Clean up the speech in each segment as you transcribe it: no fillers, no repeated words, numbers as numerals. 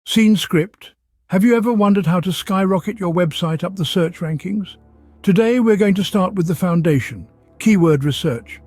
Scene script. Have you ever wondered how to skyrocket your website up the search rankings? Today we're going to start with the foundation, keyword research.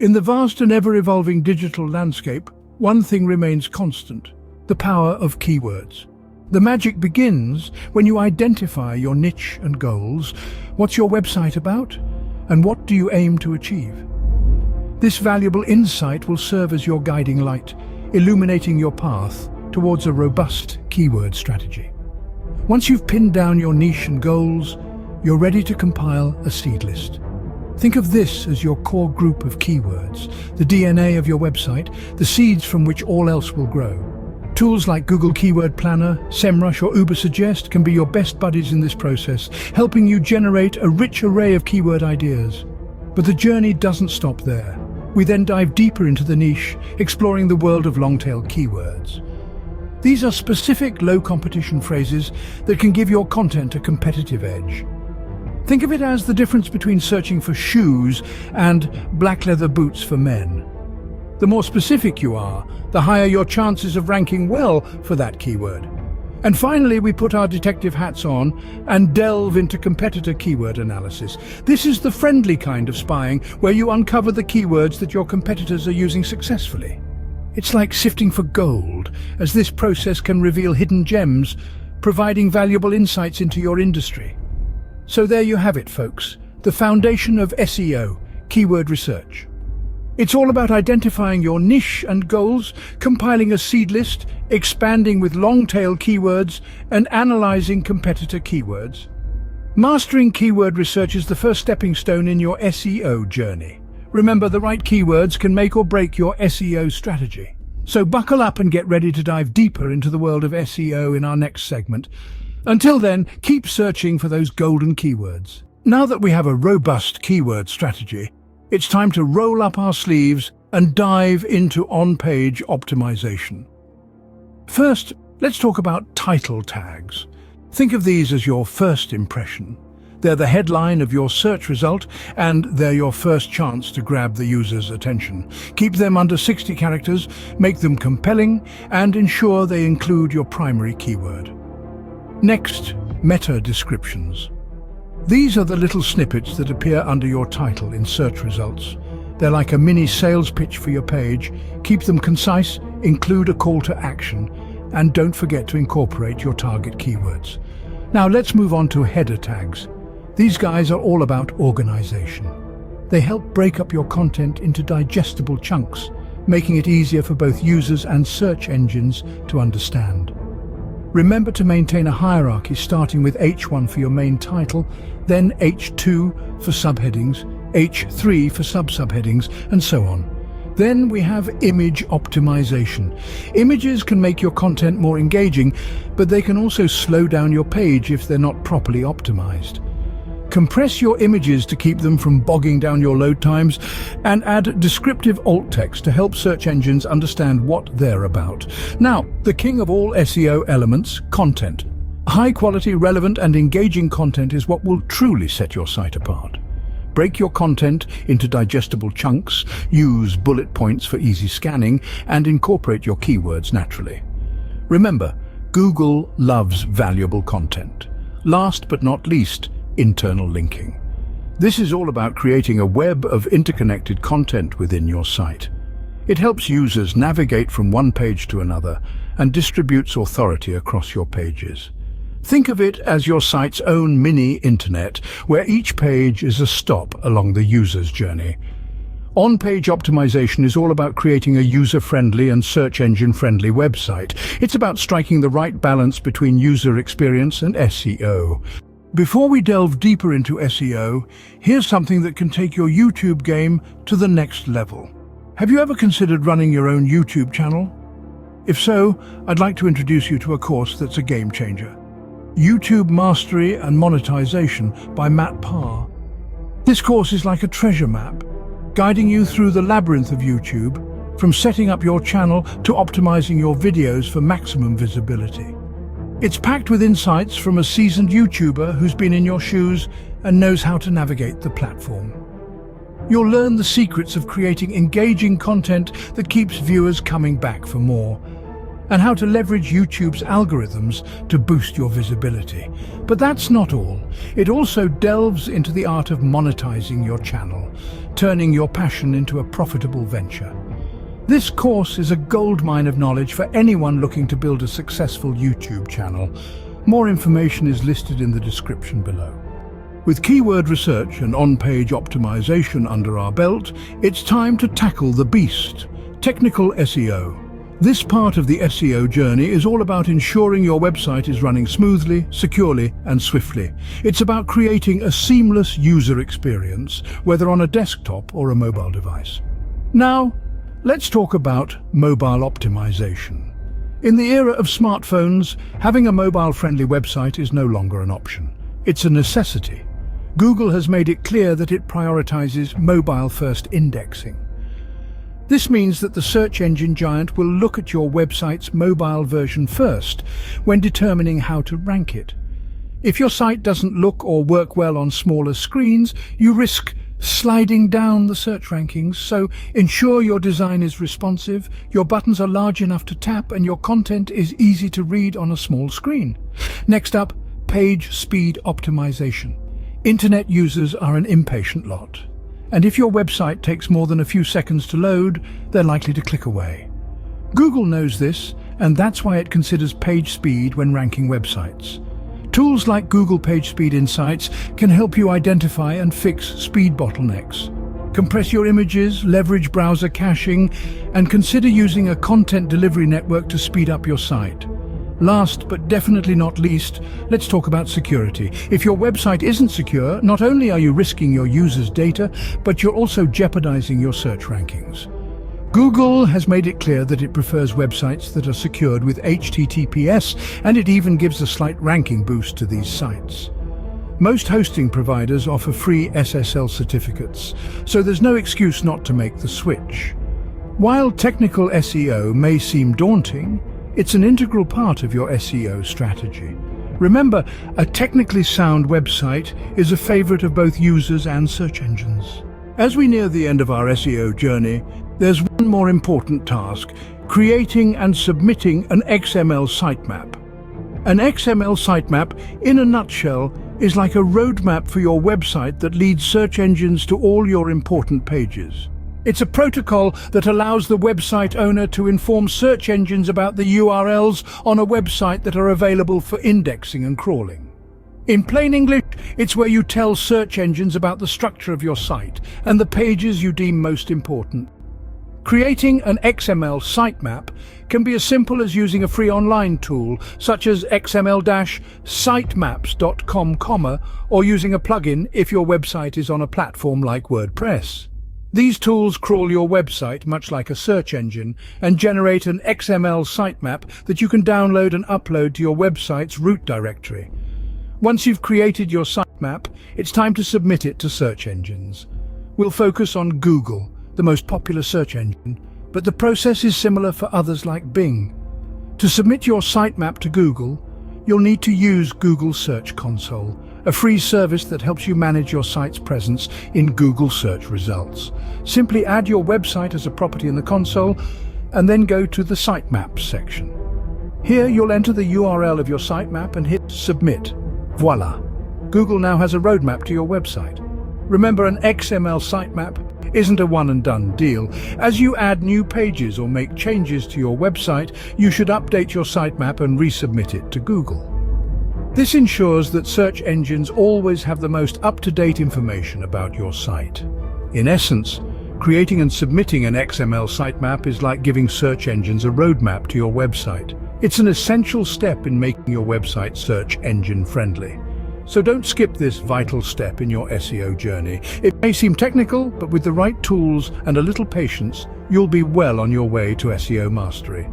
In the vast and ever-evolving digital landscape, one thing remains constant: the power of keywords. The magic begins when you identify your niche and goals. What's your website about? And what do you aim to achieve? This valuable insight will serve as your guiding light, illuminating your path towards a robust keyword strategy. Once you've pinned down your niche and goals, you're ready to compile a seed list. Think of this as your core group of keywords, the DNA of your website, the seeds from which all else will grow. Tools like Google Keyword Planner, SEMrush or Ubersuggest can be your best buddies in this process, helping you generate a rich array of keyword ideas. But the journey doesn't stop there. We then dive deeper into the niche, exploring the world of long-tail keywords. These are specific low-competition phrases that can give your content a competitive edge. Think of it as the difference between searching for shoes and black leather boots for men. The more specific you are, the higher your chances of ranking well for that keyword. And finally, we put our detective hats on and delve into competitor keyword analysis. This is the friendly kind of spying where you uncover the keywords that your competitors are using successfully. It's like sifting for gold, as this process can reveal hidden gems, providing valuable insights into your industry. So there you have it, folks, the foundation of SEO, keyword research. It's all about identifying your niche and goals, compiling a seed list, expanding with long-tail keywords, and analyzing competitor keywords. Mastering keyword research is the first stepping stone in your SEO journey. Remember, the right keywords can make or break your SEO strategy. So buckle up and get ready to dive deeper into the world of SEO in our next segment. Until then, keep searching for those golden keywords. Now that we have a robust keyword strategy, it's time to roll up our sleeves and dive into on-page optimization. First, let's talk about title tags. Think of these as your first impression. They're the headline of your search result, and they're your first chance to grab the user's attention. Keep them under 60 characters, make them compelling, and ensure they include your primary keyword. Next, meta descriptions. These are the little snippets that appear under your title in search results. They're like a mini sales pitch for your page. Keep them concise, include a call to action, and don't forget to incorporate your target keywords. Now let's move on to header tags. These guys are all about organization. They help break up your content into digestible chunks, making it easier for both users and search engines to understand. Remember to maintain a hierarchy, starting with H1 for your main title, then H2 for subheadings, H3 for sub-subheadings, and so on. Then we have image optimization. Images can make your content more engaging, but they can also slow down your page if they're not properly optimized. Compress your images to keep them from bogging down your load times, and add descriptive alt text to help search engines understand what they're about. Now, the king of all SEO elements, content. High-quality, relevant, and engaging content is what will truly set your site apart. Break your content into digestible chunks, use bullet points for easy scanning, and incorporate your keywords naturally. Remember, Google loves valuable content. Last but not least, internal linking. This is all about creating a web of interconnected content within your site. It helps users navigate from one page to another and distributes authority across your pages. Think of it as your site's own mini-internet, where each page is a stop along the user's journey. On-page optimization is all about creating a user-friendly and search engine-friendly website. It's about striking the right balance between user experience and SEO. Before we delve deeper into SEO, here's something that can take your YouTube game to the next level. Have you ever considered running your own YouTube channel? If so, I'd like to introduce you to a course that's a game changer. YouTube Mastery and Monetization by Matt Parr. This course is like a treasure map, guiding you through the labyrinth of YouTube, from setting up your channel to optimizing your videos for maximum visibility. It's packed with insights from a seasoned YouTuber who's been in your shoes and knows how to navigate the platform. You'll learn the secrets of creating engaging content that keeps viewers coming back for more. and how to leverage YouTube's algorithms to boost your visibility. But that's not all. It also delves into the art of monetizing your channel, turning your passion into a profitable venture. This course is a goldmine of knowledge for anyone looking to build a successful YouTube channel. More information is listed in the description below. With keyword research and on-page optimization under our belt, it's time to tackle the beast, technical SEO. This part of the SEO journey is all about ensuring your website is running smoothly, securely, and swiftly. It's about creating a seamless user experience, whether on a desktop or a mobile device. Now, let's talk about mobile optimization. In the era of smartphones, having a mobile-friendly website is no longer an option. It's a necessity. Google has made it clear that it prioritizes mobile-first indexing. This means that the search engine giant will look at your website's mobile version first when determining how to rank it. If your site doesn't look or work well on smaller screens, you risk sliding down the search rankings, so ensure your design is responsive, your buttons are large enough to tap, and your content is easy to read on a small screen. Next up, page speed optimization. Internet users are an impatient lot, and if your website takes more than a few seconds to load, they're likely to click away. Google knows this, and that's why it considers page speed when ranking websites. Tools like Google PageSpeed Insights can help you identify and fix speed bottlenecks. Compress your images, leverage browser caching, and consider using a content delivery network to speed up your site. Last but definitely not least, let's talk about security. If your website isn't secure, not only are you risking your users' data, but you're also jeopardizing your search rankings. Google has made it clear that it prefers websites that are secured with HTTPS, and it even gives a slight ranking boost to these sites. Most hosting providers offer free SSL certificates, so there's no excuse not to make the switch. While technical SEO may seem daunting, it's an integral part of your SEO strategy. Remember, a technically sound website is a favorite of both users and search engines. As we near the end of our SEO journey, there's one more important task: creating and submitting an XML sitemap. An XML sitemap, in a nutshell, is like a roadmap for your website that leads search engines to all your important pages. It's a protocol that allows the website owner to inform search engines about the URLs on a website that are available for indexing and crawling. In plain English, it's where you tell search engines about the structure of your site and the pages you deem most important. Creating an XML sitemap can be as simple as using a free online tool such as xml-sitemaps.com, or using a plugin if your website is on a platform like WordPress. These tools crawl your website much like a search engine and generate an XML sitemap that you can download and upload to your website's root directory. Once you've created your sitemap, it's time to submit it to search engines. We'll focus on Google, the most popular search engine, but the process is similar for others like Bing. To submit your sitemap to Google, you'll need to use Google Search Console, a free service that helps you manage your site's presence in Google search results. Simply add your website as a property in the console and then go to the Sitemaps section. Here you'll enter the URL of your sitemap and hit Submit. Voila! Google now has a roadmap to your website. Remember, an XML sitemap isn't a one-and-done deal. As you add new pages or make changes to your website, you should update your sitemap and resubmit it to Google. This ensures that search engines always have the most up-to-date information about your site. In essence, creating and submitting an XML sitemap is like giving search engines a roadmap to your website. It's an essential step in making your website search engine friendly. So don't skip this vital step in your SEO journey. It may seem technical, but with the right tools and a little patience, you'll be well on your way to SEO mastery.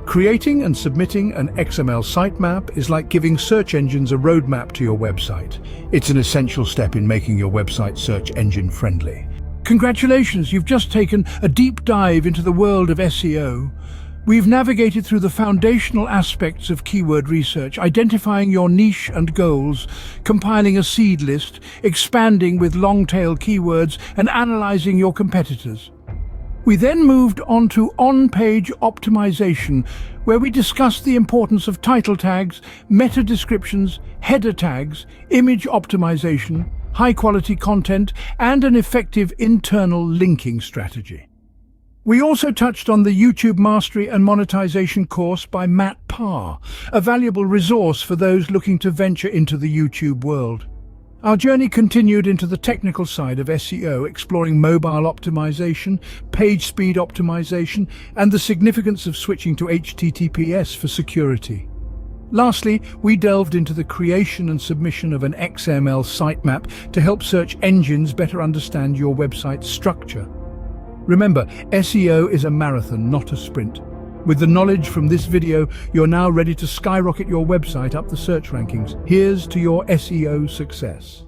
Creating and submitting an XML sitemap is like giving search engines a roadmap to your website. It's an essential step in making your website search engine friendly. Congratulations, you've just taken a deep dive into the world of SEO. We've navigated through the foundational aspects of keyword research, identifying your niche and goals, compiling a seed list, expanding with long-tail keywords, and analyzing your competitors. We then moved on to on-page optimization, where we discussed the importance of title tags, meta descriptions, header tags, image optimization, high-quality content, and an effective internal linking strategy. We also touched on the YouTube Mastery and Monetization course by Matt Parr, a valuable resource for those looking to venture into the YouTube world. Our journey continued into the technical side of SEO, exploring mobile optimization, page speed optimization, and the significance of switching to HTTPS for security. Lastly, we delved into the creation and submission of an XML sitemap to help search engines better understand your website's structure. Remember, SEO is a marathon, not a sprint. With the knowledge from this video, you're now ready to skyrocket your website up the search rankings. Here's to your SEO success.